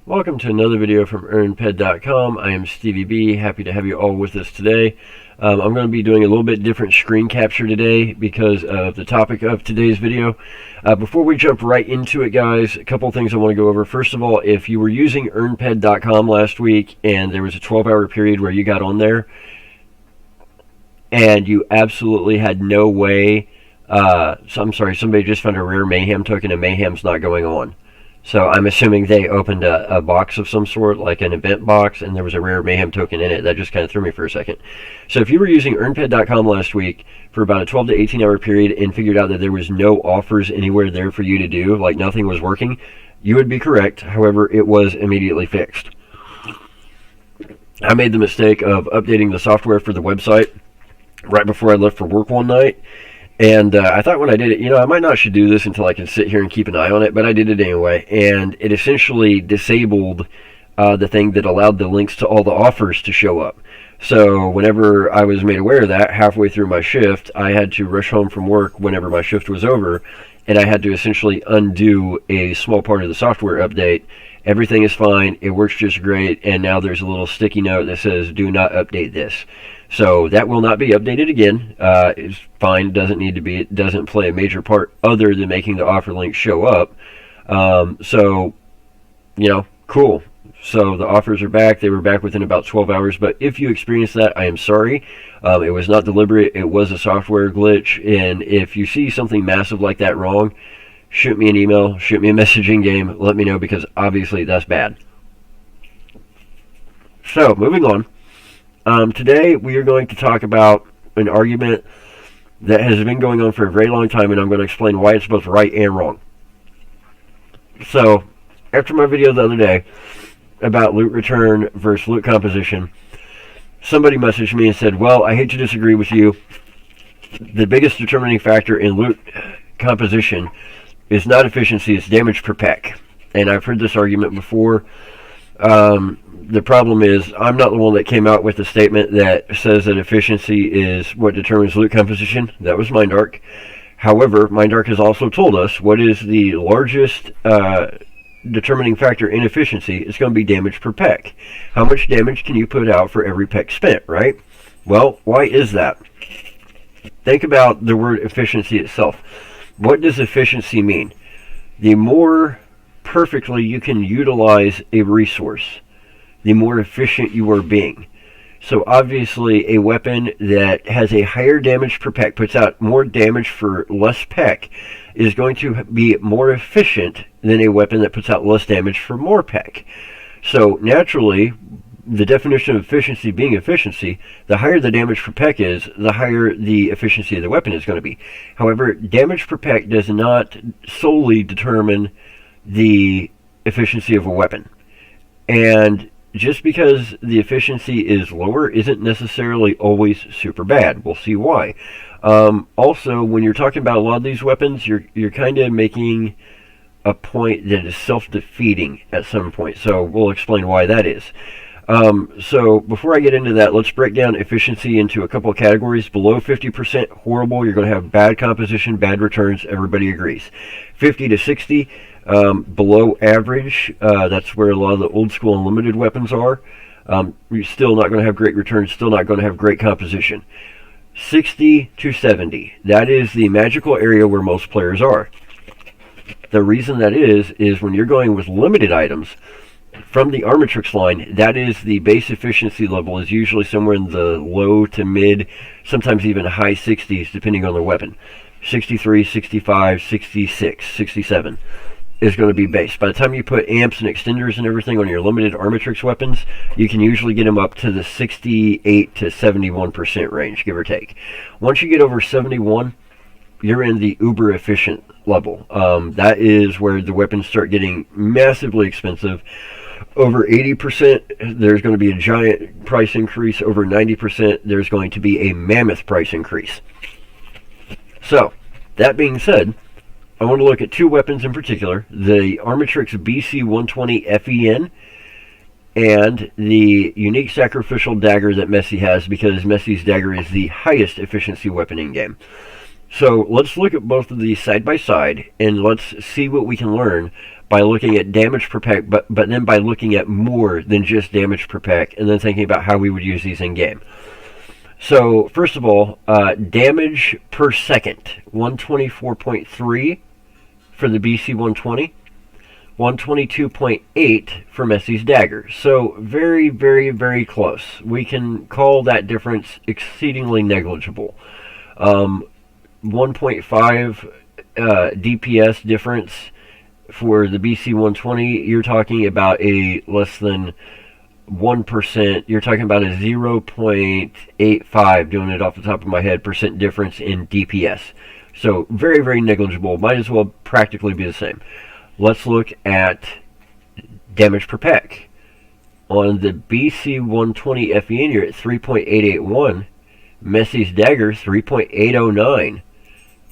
Welcome to another video from earnped.com. I am Stevie B. Happy to have you all with us today. I'm going to be doing a little bit different screen capture today because of the topic of today's video. Before we jump right into it, guys, a couple things I want to go over. First of all, if you were using earnped.com last week and there was a 12-hour period where you got on there and you absolutely had no way, I'm sorry, somebody just found a rare Mayhem token and Mayhem's not going on. So I'm assuming they opened a box of some sort, like an event box, and there was a rare Mayhem token in it. That just kind of threw me for a second. So if you were using earnped.com last week for about a 12 to 18 hour period and figured out that there was no offers anywhere there for you to do, like nothing was working, you would be correct. However, it was immediately fixed. I made the mistake of updating the software for the website right before I left for work one night. And I thought when I did it, I might not should do this until I can sit here and keep an eye on it, but I did it anyway. And it essentially disabled the thing that allowed the links to all the offers to show up. So whenever I was made aware of that, halfway through my shift, I had to rush home from work whenever my shift was over, and I had to essentially undo a small part of the software update. Everything is fine, it works just great, and now there's a little sticky note that says, do not update this. So that will not be updated again. It's fine, doesn't need to be, it doesn't play a major part other than making the offer link show up. Cool. So the offers are back. They were back within about 12 hours, but if you experienced that, I am sorry. It was not deliberate, it was a software glitch, and if you see something massive like that wrong, shoot me an email, shoot me a messaging game, let me know, because obviously that's bad. So, moving on. Today we are going to talk about an argument that has been going on for a very long time, and I'm going to explain why it's both right and wrong. So, after my video the other day about loot return versus loot composition, somebody messaged me and said, well, I hate to disagree with you. The biggest determining factor in loot composition is not efficiency, it's damage per pack. And I've heard this argument before. The problem is, I'm not the one that came out with the statement that says that efficiency is what determines loot composition. That was Mindark. However, Mindark has also told us what is the largest determining factor in efficiency. It's going to be damage per peck. How much damage can you put out for every peck spent, right? Well, why is that? Think about the word efficiency itself. What does efficiency mean? The more perfectly you can utilize a resource, the more efficient you are being. So obviously a weapon that has a higher damage per peck, puts out more damage for less peck, is going to be more efficient than a weapon that puts out less damage for more peck. So naturally, the definition of efficiency being efficiency, the higher the damage per peck is, the higher the efficiency of the weapon is going to be. However, damage per peck does not solely determine the efficiency of a weapon. And just because the efficiency is lower isn't necessarily always super bad. We'll see why. Also, when you're talking about a lot of these weapons, you're kind of making a point that is self-defeating at some point. So we'll explain why that is. So before I get into that, let's break down efficiency into a couple of categories. Below 50%, horrible. You're going to have bad composition, bad returns. Everybody agrees. 50 to 60, below average. That's where a lot of the old school unlimited weapons are. You're still not going to have great returns, still not going to have great composition. 60 to 70, that is the magical area where most players are. The reason that is when you're going with limited items, from the Armatrix line, that is the base efficiency level is usually somewhere in the low to mid, sometimes even high 60s, depending on the weapon. 63, 65, 66, 67 is going to be base. By the time you put amps and extenders and everything on your limited Armatrix weapons, you can usually get them up to the 68 to 71% range, give or take. Once you get over 71, you're in the uber efficient level. That is where the weapons start getting massively expensive. Over 80%, there's going to be a giant price increase. Over 90%, there's going to be a mammoth price increase. So, that being said, I want to look at two weapons in particular. The Armatrix BC-120 FEN and the unique sacrificial dagger that Messi has, because Messi's dagger is the highest efficiency weapon in game. So let's look at both of these side by side and let's see what we can learn by looking at damage per peck, but then by looking at more than just damage per peck, and then thinking about how we would use these in game. So first of all, damage per second, 124.3 for the BC-120, 122.8 for Messi's dagger. So very, very, very close. We can call that difference exceedingly negligible. 1.5 DPS difference for the BC-120. You're talking about a less than 1%. You're talking about a 0.85, doing it off the top of my head, percent difference in DPS. So very, very negligible. Might as well practically be the same. Let's look at damage per peck. On the BC-120 FEN, you're at 3.881. Messi's dagger, 3.809.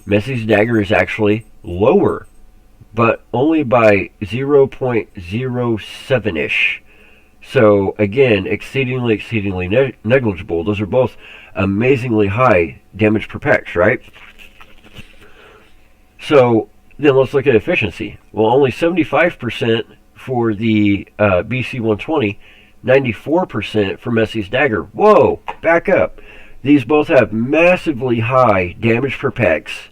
Messi's dagger is actually lower, but only by 0.07-ish. So again, exceedingly negligible. Those are both amazingly high damage per pecks, right? So then let's look at efficiency. Well, only 75% for the BC-120, 94% for Messi's dagger. Whoa, back up. These both have massively high damage per pecks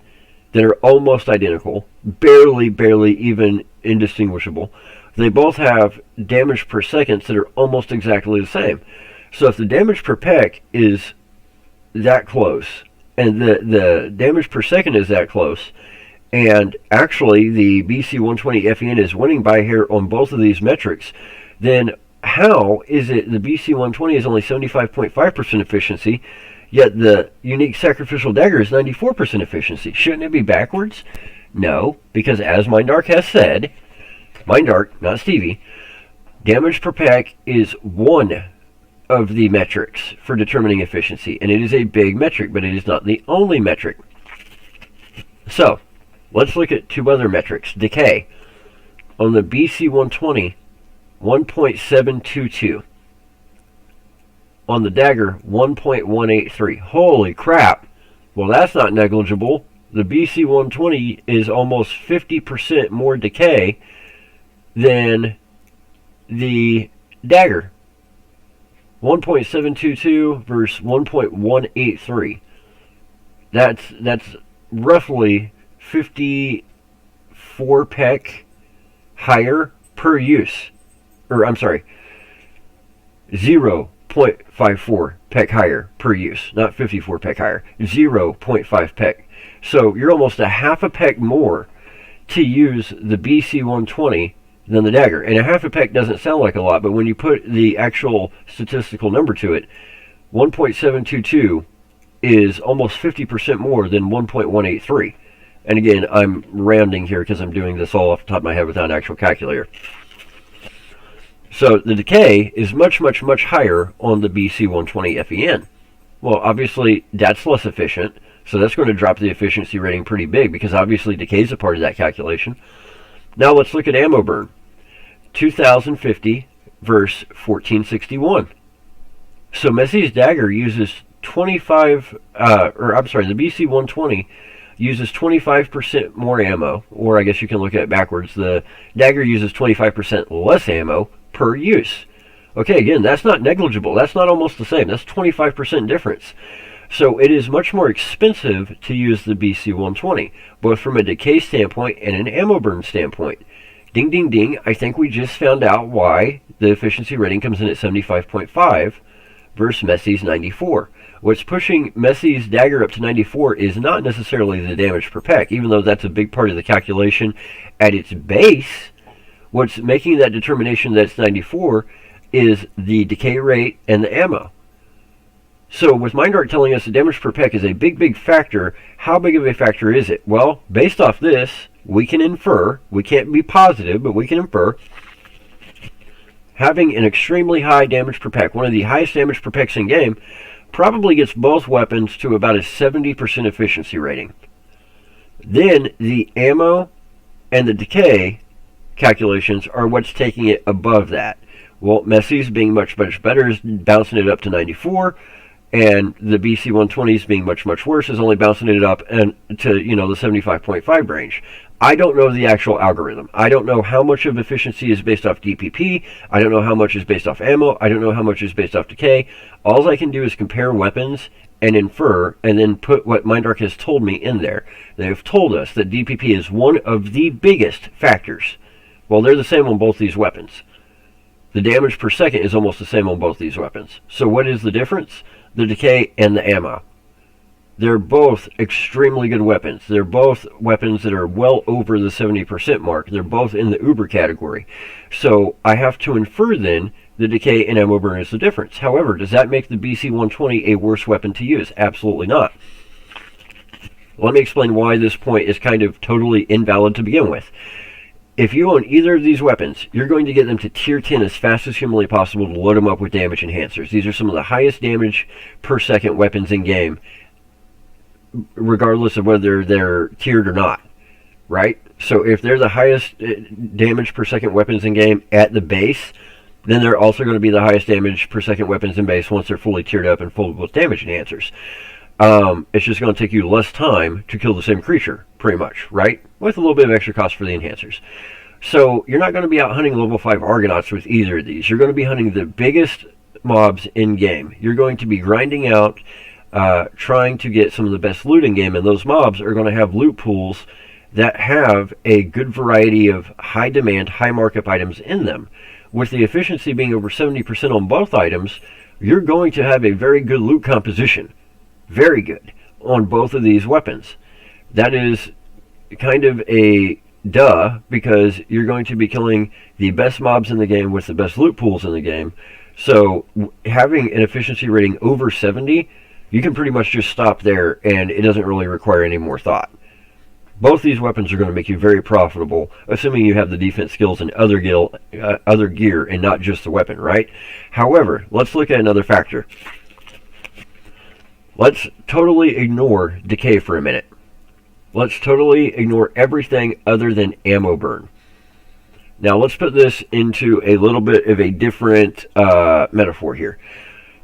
that are almost identical, barely even indistinguishable. They both have damage per seconds that are almost exactly the same. So if the damage per peck is that close, and the damage per second is that close, and actually the BC-120 FEN is winning by a hair on both of these metrics, then how is it the BC-120 is only 75.5% efficiency, yet the unique sacrificial dagger is 94% efficiency? Shouldn't it be backwards? No, because as Minddark has said, Minddark, not Stevie, damage per peck is one of the metrics for determining efficiency, and it is a big metric, but it is not the only metric. So, let's look at two other metrics. Decay. On the BC-120, 1.722. On the dagger, 1.183. Holy crap! Well, that's not negligible. The BC-120 is almost 50% more decay than the dagger. 1.722 versus 1.183. That's roughly 54 peck higher per use. Or, I'm sorry, 0.54 peck higher per use. Not 54 peck higher. 0.5 peck. So you're almost a half a peck more to use the BC-120 than the dagger. And a half a peck doesn't sound like a lot, but when you put the actual statistical number to it, 1.722 is almost 50% more than 1.183. And again, I'm rounding here because I'm doing this all off the top of my head without an actual calculator. So the decay is much higher on the BC-120 FEN. Well, obviously, that's less efficient, so that's going to drop the efficiency rating pretty big, because obviously decay is a part of that calculation. Now let's look at ammo burn. 2050 versus 1461. So Messi's dagger uses 25, the BC-120 uses 25% more ammo, or I guess you can look at it backwards. The dagger uses 25% less ammo per use. Okay, again, that's not negligible. That's not almost the same. That's 25% difference. So it is much more expensive to use the BC-120, both from a decay standpoint and an ammo burn standpoint. Ding, ding, ding. I think we just found out why the efficiency rating comes in at 75.5 versus Messi's 94. What's pushing Messi's dagger up to 94 is not necessarily the damage per peck, even though that's a big part of the calculation at its base. What's making that determination that it's 94 is the decay rate and the ammo. So with Minddark telling us the damage per peck is a big factor, how big of a factor is it? Well, based off this, we can infer, we can't be positive, but we can infer, having an extremely high damage per peck, one of the highest damage per pecks in game, probably gets both weapons to about a 70% efficiency rating. Then the ammo and the decay calculations are what's taking it above that. Well, Messi's being much better is bouncing it up to 94, and the BC-120 is being much worse is only bouncing it up and to, the 75.5 range. I don't know the actual algorithm. I don't know how much of efficiency is based off DPP. I don't know how much is based off ammo. I don't know how much is based off decay. All I can do is compare weapons and infer, and then put what Mindark has told me in there. They have told us that DPP is one of the biggest factors. Well, they're the same on both these weapons. The damage per second is almost the same on both these weapons. So what is the difference? The decay and the ammo. They're both extremely good weapons. They're both weapons that are well over the 70% mark. They're both in the Uber category. So I have to infer then the decay and ammo burn is the difference. However, does that make the BC-120 a worse weapon to use? Absolutely not. Let me explain why this point is kind of totally invalid to begin with. If you own either of these weapons, you're going to get them to tier 10 as fast as humanly possible to load them up with damage enhancers. These are some of the highest damage per second weapons in game, regardless of whether they're tiered or not, right? So if they're the highest damage per second weapons in game at the base, then they're also going to be the highest damage per second weapons in base once they're fully tiered up and full with damage enhancers. It's just going to take you less time to kill the same creature, pretty much, right? With a little bit of extra cost for the enhancers. So you're not going to be out hunting level 5 Argonauts with either of these. You're going to be hunting the biggest mobs in game. You're going to be grinding out, trying to get some of the best loot in game, and those mobs are going to have loot pools that have a good variety of high demand, high markup items in them. With the efficiency being over 70% on both items, you're going to have a very good loot composition. Very good on both of these weapons. That is kind of a duh, because you're going to be killing the best mobs in the game with the best loot pools in the game. So having an efficiency rating over 70, you can pretty much just stop there, and it doesn't really require any more thought. Both these weapons are going to make you very profitable, assuming you have the defense skills and other gear and not just the weapon, right? However, let's look at another factor. Let's totally ignore decay for a minute. Let's totally ignore everything other than ammo burn. Now let's put this into a little bit of a different metaphor here.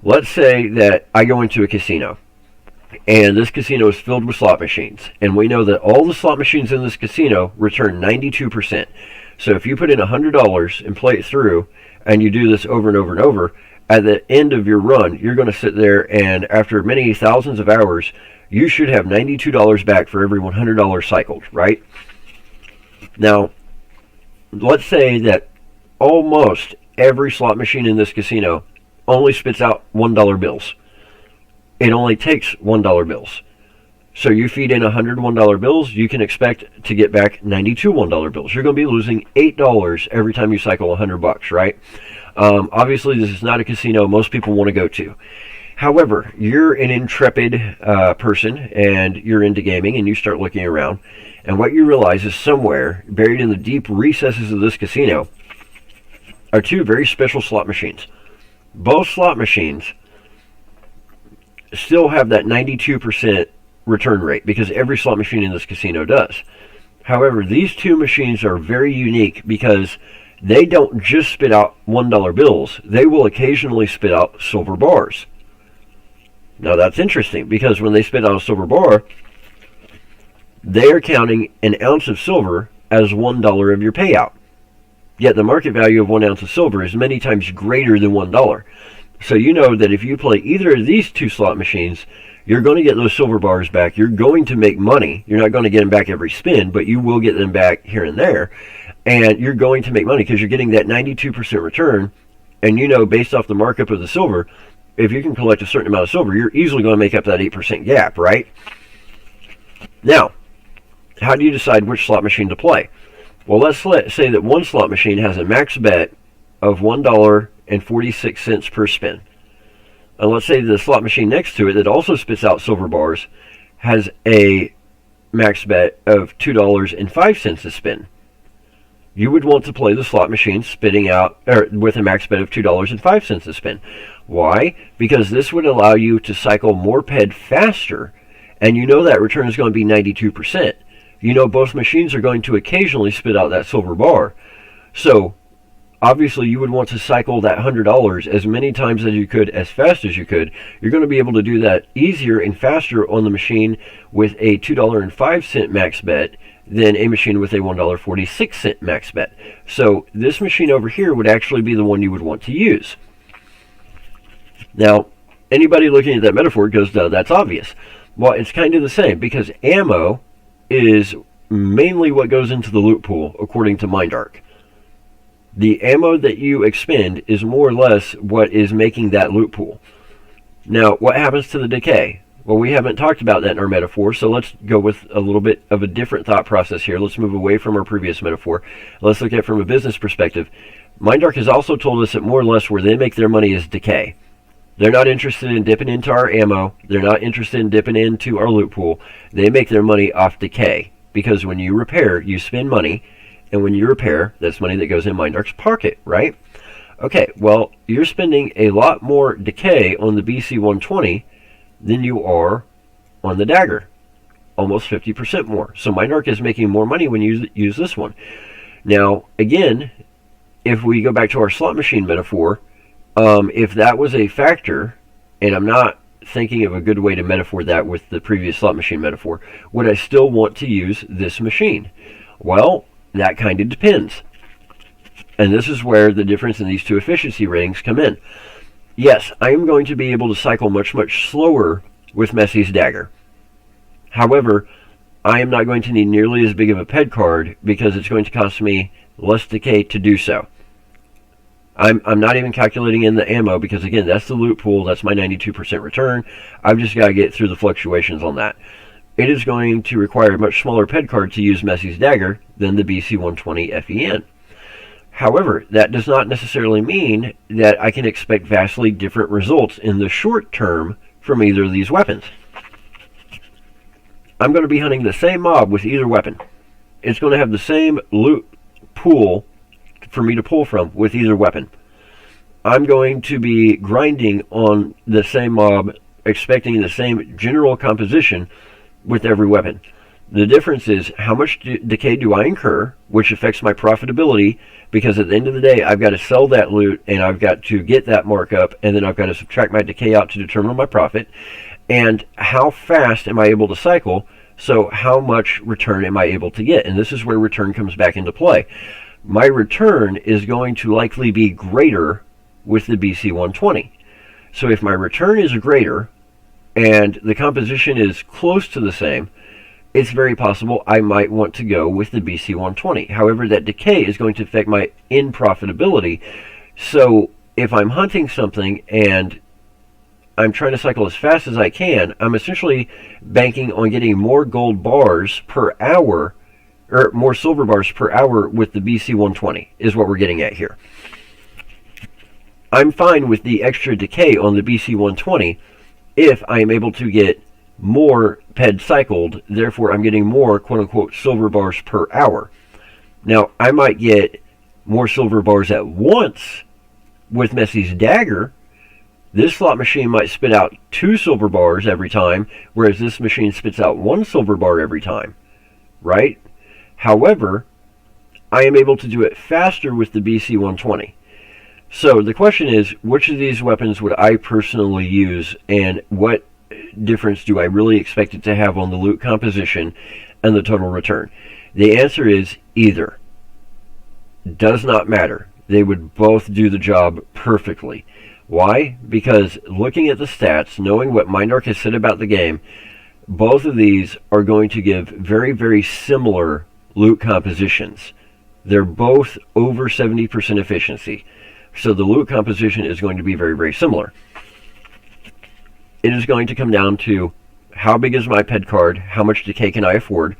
Let's say that I go into a casino, and this casino is filled with slot machines, and we know that all the slot machines in this casino return 92%. So if you put in $100 and play it through, and you do this over and over and over, at the end of your run, you're going to sit there, and after many thousands of hours, you should have $92 back for every $100 cycled, right? Now, let's say that almost every slot machine in this casino only spits out $1 bills. It only takes $1 bills. So you feed in 100 $1 bills, you can expect to get back 92 $1 bills. You're going to be losing $8 every time you cycle $100, right? Obviously, this is not a casino most people want to go to. However, you're an intrepid person, and you're into gaming, and you start looking around, and what you realize is somewhere, buried in the deep recesses of this casino, are two very special slot machines. Both slot machines still have that 92% return rate, because every slot machine in this casino does. However, these two machines are very unique because they don't just spit out $1 bills. They will occasionally spit out silver bars. Now that's interesting, because when they spit out a silver bar, they are counting an ounce of silver as $1 of your payout. Yet the market value of 1 ounce of silver is many times greater than $1. So you know that if you play either of these two slot machines, you're going to get those silver bars back. You're going to make money. You're not going to get them back every spin, but you will get them back here and there. And you're going to make money because you're getting that 92% return. And you know, based off the markup of the silver, if you can collect a certain amount of silver, you're easily going to make up that 8% gap, right? Now, how do you decide which slot machine to play? Well, let's say that one slot machine has a max bet of $1.46 per spin. And let's say the slot machine next to it that also spits out silver bars has a max bet of $2.05 a spin. You would want to play the slot machine spitting out with a max bet of $2.05 a spin. Why? Because this would allow you to cycle more PED faster, and you know that return is going to be 92%. You know both machines are going to occasionally spit out that silver bar. So obviously you would want to cycle that $100 as many times as you could, as fast as you could. You're going to be able to do that easier and faster on the machine with a $2.05 max bet than a machine with a $1.46 max bet. So this machine over here would actually be the one you would want to use. Now, anybody looking at that metaphor goes, "No, that's obvious." Well, it's kind of the same, because ammo is mainly what goes into the loot pool, according to MindArc. The ammo that you expend is more or less what is making that loot pool. Now, what happens to the decay? Well, we haven't talked about that in our metaphor, so let's go with a little bit of a different thought process here. Let's move away from our previous metaphor. Let's look at it from a business perspective. MindArc has also told us that more or less where they make their money is decay. They're not interested in dipping into our ammo. They're not interested in dipping into our loot pool. They make their money off decay, because when you repair, you spend money, and when you repair, that's money that goes in MindArc's pocket, right? Okay, well, you're spending a lot more decay on the BC-120 than you are on the Dagger. Almost 50% more. So MindArc is making more money when you use this one. Now, again, if we go back to our slot machine metaphor, if that was a factor, and I'm not thinking of a good way to metaphor that with the previous slot machine metaphor, would I still want to use this machine? Well, that kind of depends. And this is where the difference in these two efficiency ratings come in. Yes, I am going to be able to cycle much, much slower with Messi's Dagger. However, I am not going to need nearly as big of a PED card, because it's going to cost me less decay to do so. I'm not even calculating in the ammo, because again, that's the loot pool, that's my 92% return. I've just got to get through the fluctuations on that. It is going to require a much smaller PED card to use Messi's Dagger than the BC-120 FEN. However, that does not necessarily mean that I can expect vastly different results in the short term from either of these weapons. I'm going to be hunting the same mob with either weapon. It's going to have the same loot pool for me to pull from with either weapon. I'm going to be grinding on the same mob, expecting the same general composition with every weapon. The difference is how much decay do I incur, which affects my profitability, because at the end of the day, I've got to sell that loot, and I've got to get that markup, and then I've got to subtract my decay out to determine my profit, and how fast am I able to cycle, so how much return am I able to get? And this is where return comes back into play. My return is going to likely be greater with the BC-120. So if my return is greater, and the composition is close to the same, it's very possible I might want to go with the BC-120. However, that decay is going to affect my in profitability. So if I'm hunting something and I'm trying to cycle as fast as I can, I'm essentially banking on getting more gold bars per hour, or more silver bars per hour with the BC-120, is what we're getting at here. I'm fine with the extra decay on the BC-120 if I am able to get more PED cycled, therefore I'm getting more quote-unquote silver bars per hour. Now, I might get more silver bars at once with Messi's Dagger. This slot machine might spit out 2 silver bars every time, whereas this machine spits out 1 silver bar every time, right? However, I am able to do it faster with the BC-120. So the question is, which of these weapons would I personally use, and what difference do I really expect it to have on the loot composition and the total return? The answer is either. Does not matter. They would both do the job perfectly. Why? Because looking at the stats, knowing what MindArc has said about the game, both of these are going to give very, very similar loot compositions. They're both over 70% efficiency. So the loot composition is going to be very, very similar. It is going to come down to how big is my PED card, how much decay can I afford,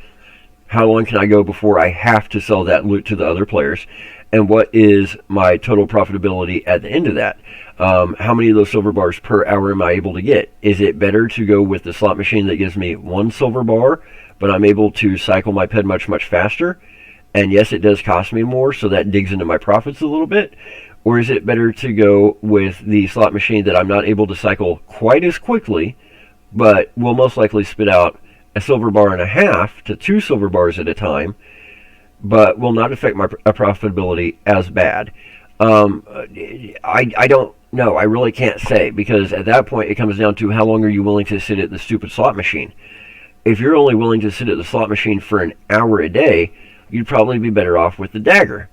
how long can I go before I have to sell that loot to the other players, and what is my total profitability at the end of that. How many of those silver bars per hour am I able to get? Is it better to go with the slot machine that gives me 1 silver bar, but I'm able to cycle my PED much, much faster? And yes, it does cost me more, so that digs into my profits a little bit. Or is it better to go with the slot machine that I'm not able to cycle quite as quickly, but will most likely spit out a silver bar and a half to 2 silver bars at a time, but will not affect my profitability as bad? I don't know. I really can't say, because at that point it comes down to how long are you willing to sit at the stupid slot machine. If you're only willing to sit at the slot machine for an hour a day, you'd probably be better off with the dagger.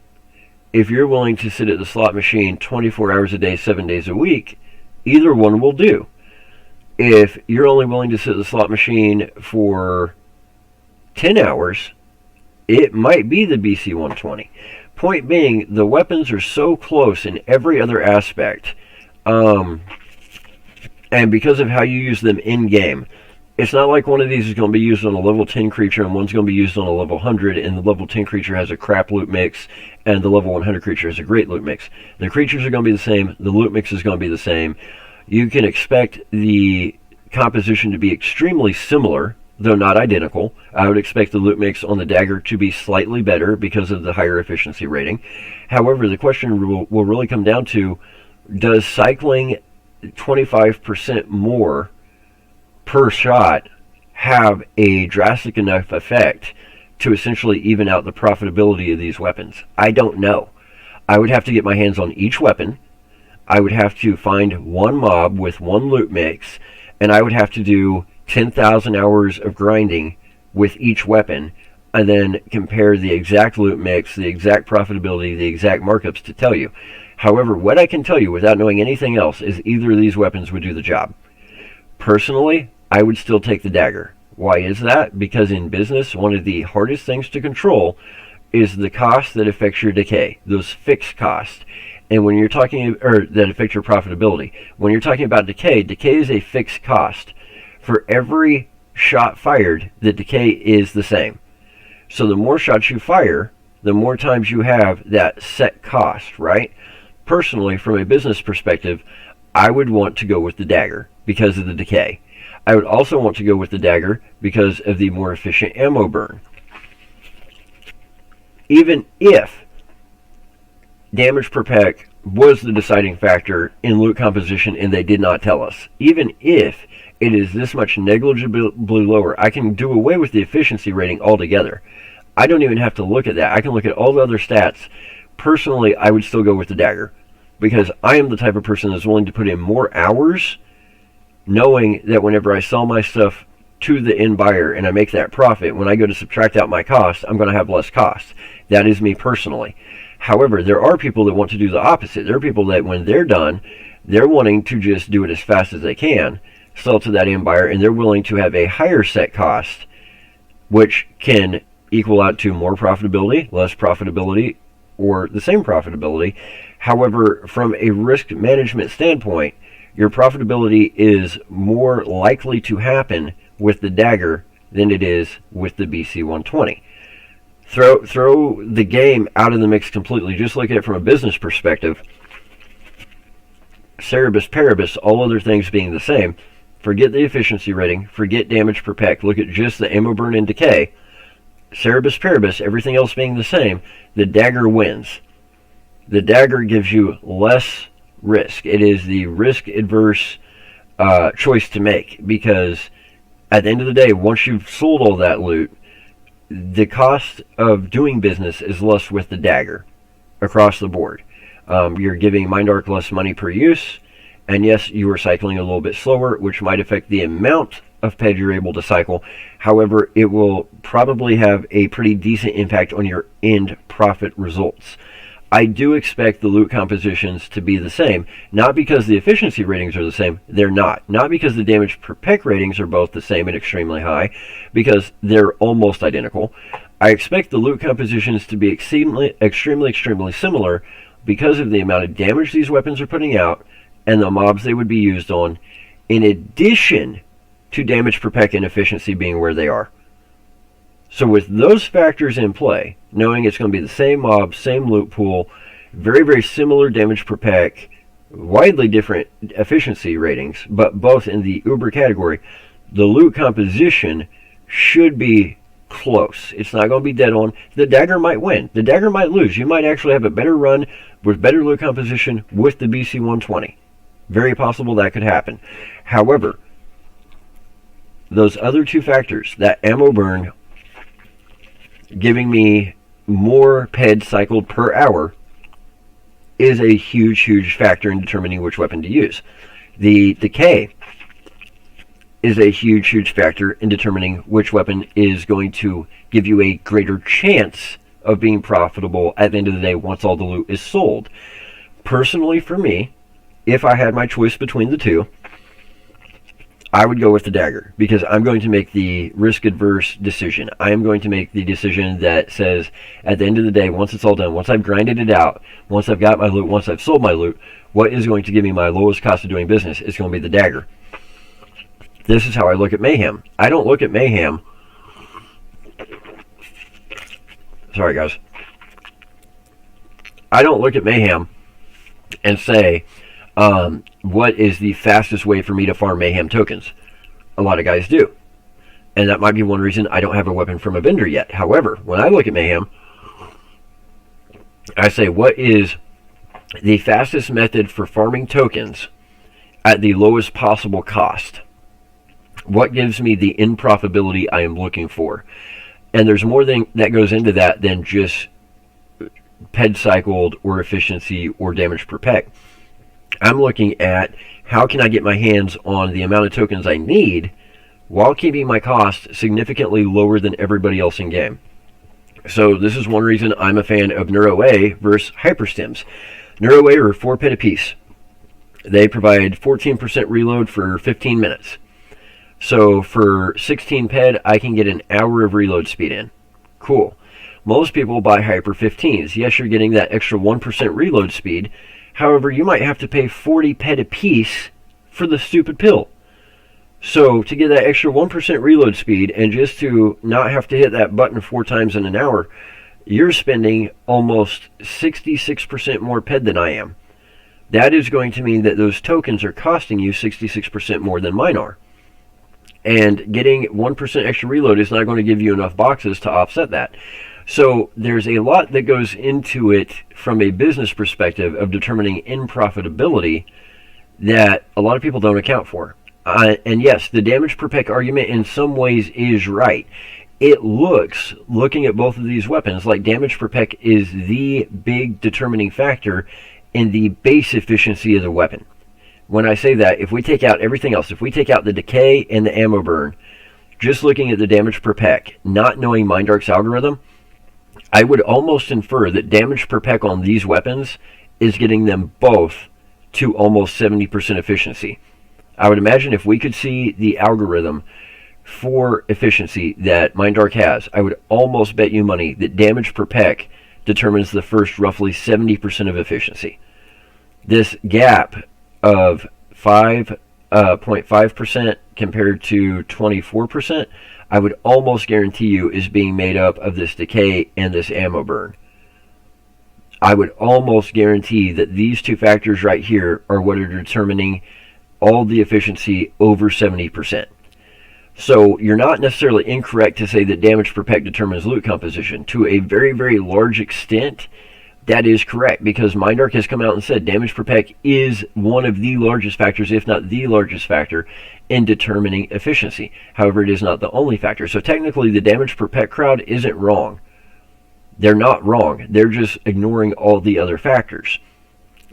If you're willing to sit at the slot machine 24 hours a day, 7 days a week, either one will do. If you're only willing to sit at the slot machine for 10 hours, it might be the BC-120. Point being, the weapons are so close in every other aspect, and because of how you use them in-game, it's not like one of these is going to be used on a level 10 creature and one's going to be used on a level 100, and the level 10 creature has a crap loot mix and the level 100 creature has a great loot mix. The creatures are going to be the same, the loot mix is going to be the same. You can expect the composition to be extremely similar, though not identical. I would expect the loot mix on the dagger to be slightly better because of the higher efficiency rating. However, the question will really come down to, does cycling 25% more per shot have a drastic enough effect to essentially even out the profitability of these weapons? I don't know. I would have to get my hands on each weapon. I would have to find one mob with one loot mix, and I would have to do 10,000 hours of grinding with each weapon, and then compare the exact loot mix, the exact profitability, the exact markups to tell you. However, what I can tell you without knowing anything else is either of these weapons would do the job. Personally, I would still take the dagger. Why is that? Because in business, one of the hardest things to control is the cost that affects your decay, those fixed costs. And when you're talking, or that affect your profitability. When you're talking about decay, decay is a fixed cost. For every shot fired, the decay is the same. So the more shots you fire, the more times you have that set cost, right? Personally, from a business perspective, I would want to go with the dagger because of the decay. I would also want to go with the dagger because of the more efficient ammo burn. Even if damage per peck was the deciding factor in loot composition and they did not tell us, even if it is this much negligibly lower, I can do away with the efficiency rating altogether. I don't even have to look at that. I can look at all the other stats. Personally, I would still go with the dagger because I am the type of person that's willing to put in more hours knowing that whenever I sell my stuff to the end buyer and I make that profit, when I go to subtract out my costs, I'm going to have less costs. That is me personally. However, there are people that want to do the opposite. There are people that when they're done, they're wanting to just do it as fast as they can, sell to that end buyer, and they're willing to have a higher set cost, which can equal out to more profitability, less profitability, or the same profitability. However, from a risk management standpoint, your profitability is more likely to happen with the dagger than it is with the BC-120. Throw the game out of the mix completely. Just look at it from a business perspective. Cerebus paribus, all other things being the same. Forget the efficiency rating. Forget damage per peck. Look at just the ammo burn and decay. Cerebus paribus, everything else being the same, the dagger wins. The dagger gives you less risk. It is the risk adverse choice to make, because at the end of the day, once you've sold all that loot, the cost of doing business is less with the dagger across the board. You're giving Mindark less money per use, and yes, you are cycling a little bit slower, which might affect the amount of PED you're able to cycle. However, it will probably have a pretty decent impact on your end profit results. I do expect the loot compositions to be the same, not because the efficiency ratings are the same, they're not. Not because the damage per peck ratings are both the same and extremely high, because they're almost identical. I expect the loot compositions to be extremely similar because of the amount of damage these weapons are putting out and the mobs they would be used on, in addition to damage per peck and efficiency being where they are. So with those factors in play, knowing it's going to be the same mob, same loot pool, very similar damage per peck, widely different efficiency ratings, but both in the uber category, the loot composition should be close. It's not going to be dead on. The dagger might win. The dagger might lose. You might actually have a better run with better loot composition with the BC-120. Very possible that could happen. However, those other two factors, that ammo burn giving me more PED cycled per hour, is a huge factor in determining which weapon to use. The decay is a huge, huge factor in determining which weapon is going to give you a greater chance of being profitable at the end of the day once all the loot is sold. Personally, for me, if I had my choice between the two, I would go with the dagger, because I'm going to make the risk-adverse decision. I am going to make the decision that says, at the end of the day, once it's all done, once I've grinded it out, once I've got my loot, once I've sold my loot, what is going to give me my lowest cost of doing business is going to be the dagger. This is how I look at mayhem. I don't look at mayhem. Sorry, guys. I don't look at mayhem and say, what is the fastest way for me to farm mayhem tokens? A lot of guys do. And that might be one reason I don't have a weapon from a vendor yet. However, when I look at mayhem, I say, what is the fastest method for farming tokens at the lowest possible cost? What gives me the in profitability I am looking for? And there's more that goes into that than just ped cycled or efficiency or damage per peck. I'm looking at how can I get my hands on the amount of tokens I need while keeping my cost significantly lower than everybody else in game. So this is one reason I'm a fan of Neuro A versus Hyperstims. Neuro A are 4 ped apiece. They provide 14% reload for 15 minutes. So for 16 ped, I can get an hour of reload speed in. Cool. Most people buy Hyper 15s. Yes, you're getting that extra 1% reload speed. However, you might have to pay 40 ped a piece for the stupid pill. So to get that extra 1% reload speed and just to not have to hit that button 4 times in an hour, you're spending almost 66% more ped than I am. That is going to mean that those tokens are costing you 66% more than mine are. And getting 1% extra reload is not going to give you enough boxes to offset that. So there's a lot that goes into it from a business perspective of determining in profitability that a lot of people don't account for. And yes, the damage per peck argument in some ways is right. It looks, looking at both of these weapons, like damage per peck is the big determining factor in the base efficiency of the weapon. When I say that, if we take out everything else, if we take out the decay and the ammo burn, just looking at the damage per peck, not knowing Mindark's algorithm, I would almost infer that damage per peck on these weapons is getting them both to almost 70% efficiency. I would imagine if we could see the algorithm for efficiency that Mindark has, I would almost bet you money that damage per peck determines the first roughly 70% of efficiency. This gap of 5.5% compared to 24%, I would almost guarantee you is being made up of this decay and this ammo burn. I would almost guarantee that these two factors right here are what are determining all the efficiency over 70%. So you're not necessarily incorrect to say that damage per peck determines loot composition. To a very, very large extent, that is correct, because Mindark has come out and said damage per peck is one of the largest factors, if not the largest factor, in determining efficiency. However, it is not the only factor. So technically, the damage per peck crowd isn't wrong. They're not wrong. They're just ignoring all the other factors.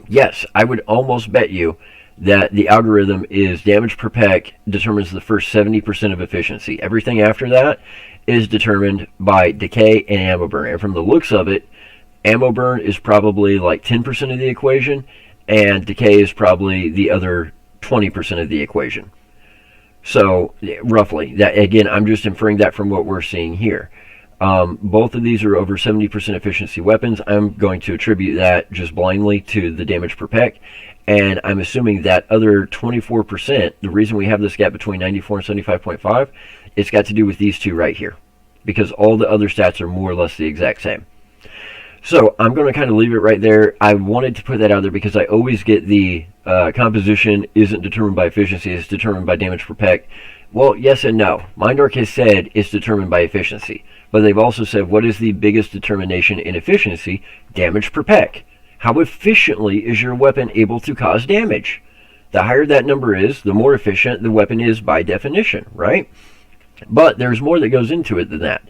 Yes, I would almost bet you that the algorithm is damage per peck determines the first 70% of efficiency. Everything after that is determined by decay and ammo burn. And from the looks of it, ammo burn is probably like 10% of the equation, and decay is probably the other 20% of the equation. So roughly, that again, I'm just inferring that from what we're seeing here. Both of these are over 70% efficiency weapons. I'm going to attribute that just blindly to the damage per peck. And I'm assuming that other 24%, the reason we have this gap between 94 and 75.5, it's got to do with these two right here. Because all the other stats are more or less the exact same. So I'm going to kind of leave it right there. I wanted to put that out there because I always get the composition isn't determined by efficiency, it's determined by damage per peck. Well, yes and no. Mindark has said it's determined by efficiency. But they've also said, what is the biggest determination in efficiency? Damage per peck. How efficiently is your weapon able to cause damage? The higher that number is, the more efficient the weapon is by definition, right? But there's more that goes into it than that.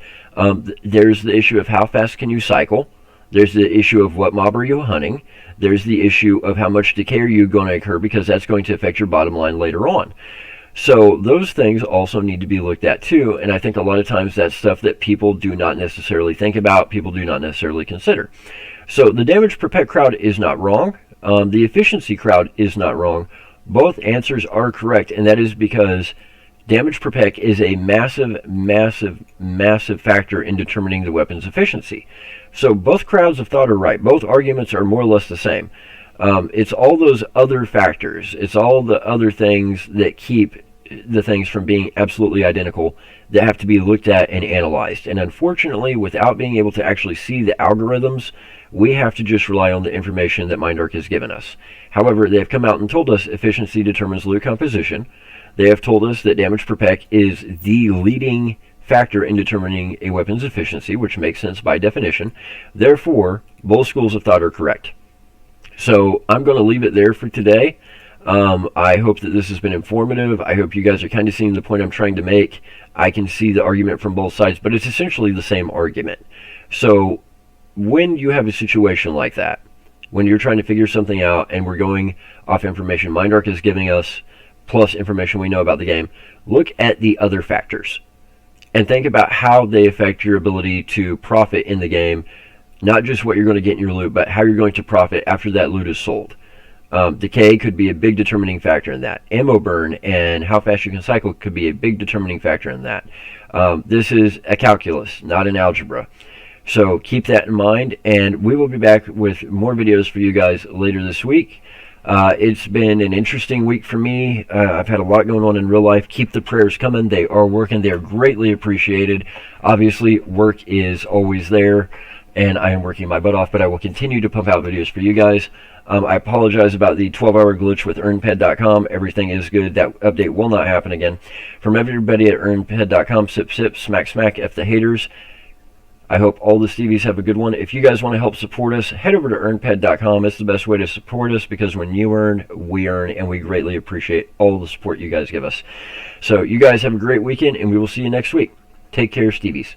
There's the issue of how fast can you cycle. There's the issue of what mob are you hunting. There's the issue of how much decay are you going to occur, because that's going to affect your bottom line later on. So those things also need to be looked at too, and I think a lot of times that's stuff that people do not necessarily think about, people do not necessarily consider. So the damage per pet crowd is not wrong. The efficiency crowd is not wrong. Both answers are correct, and that is because damage per peck is a massive factor in determining the weapon's efficiency. So both crowds of thought are right. Both arguments are more or less the same. It's all those other factors. It's all the other things that keep the things from being absolutely identical that have to be looked at and analyzed. And unfortunately, without being able to actually see the algorithms, we have to just rely on the information that MindArc has given us. However, they have come out and told us efficiency determines loot composition. They have told us that damage per peck is the leading factor in determining a weapon's efficiency, which makes sense by definition. Therefore, both schools of thought are correct. So I'm going to leave it there for today. I hope that this has been informative. I hope you guys are kind of seeing the point I'm trying to make. I can see the argument from both sides, but it's essentially the same argument. So when you have a situation like that, when you're trying to figure something out and we're going off information MindArc is giving us, plus information we know about the game, look at the other factors and think about how they affect your ability to profit in the game. Not just what you're going to get in your loot, but how you're going to profit after that loot is sold. Decay could be a big determining factor in that. Ammo burn and how fast you can cycle could be a big determining factor in that. This is a calculus, not an algebra. So keep that in mind, and we will be back with more videos for you guys later this week. It's been an interesting week for me. I've had a lot going on in real life. Keep the prayers coming. They are working. They are greatly appreciated. Obviously, work is always there, and I am working my butt off, but I will continue to pump out videos for you guys. I apologize about the 12-hour glitch with earnped.com. Everything is good. That update will not happen again. From everybody at earnped.com, sip, sip, smack, smack, F the haters. I hope all the Stevies have a good one. If you guys want to help support us, head over to earnped.com. It's the best way to support us because when you earn, we earn, and we greatly appreciate all the support you guys give us. So you guys have a great weekend, and we will see you next week. Take care, Stevies.